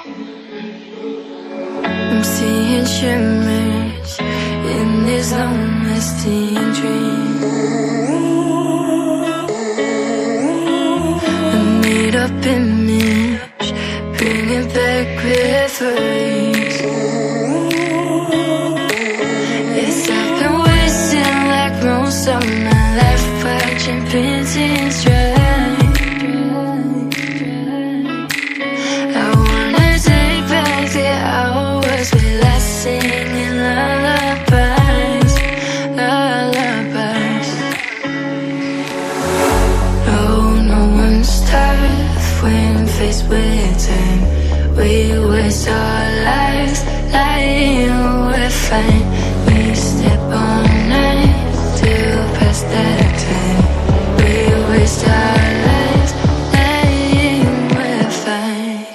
I'm seeing shimmers in these long-lasting dreams. A made-up image, bringing back memories. Yes, I've been wasting like most of my life, watching paintings dry. I wanna take back the hours we last singing lullabies, lullabies. No one's tough when faced with time. We waste our lives lying we're fine. We step on night to pass that time. We waste our lives lying we're fine.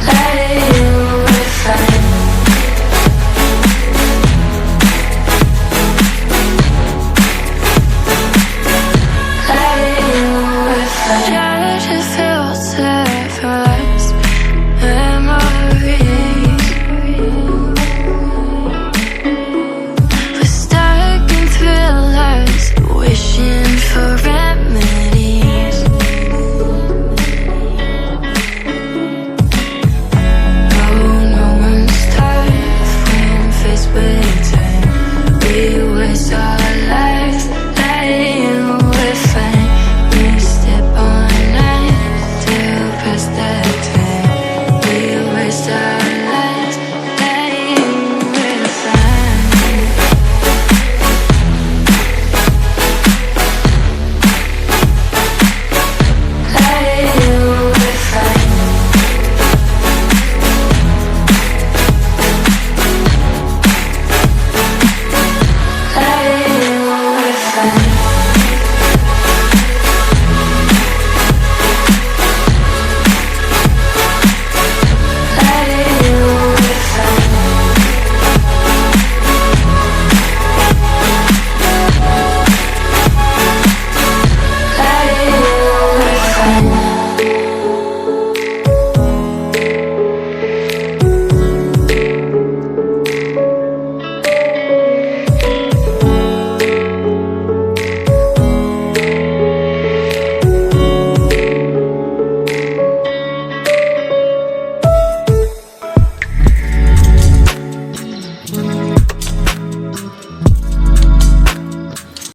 Lying we're fine. Try to filter past memories. We're stuck in thrillers, wishing for remedies. No one's tough when faced with time. We waste our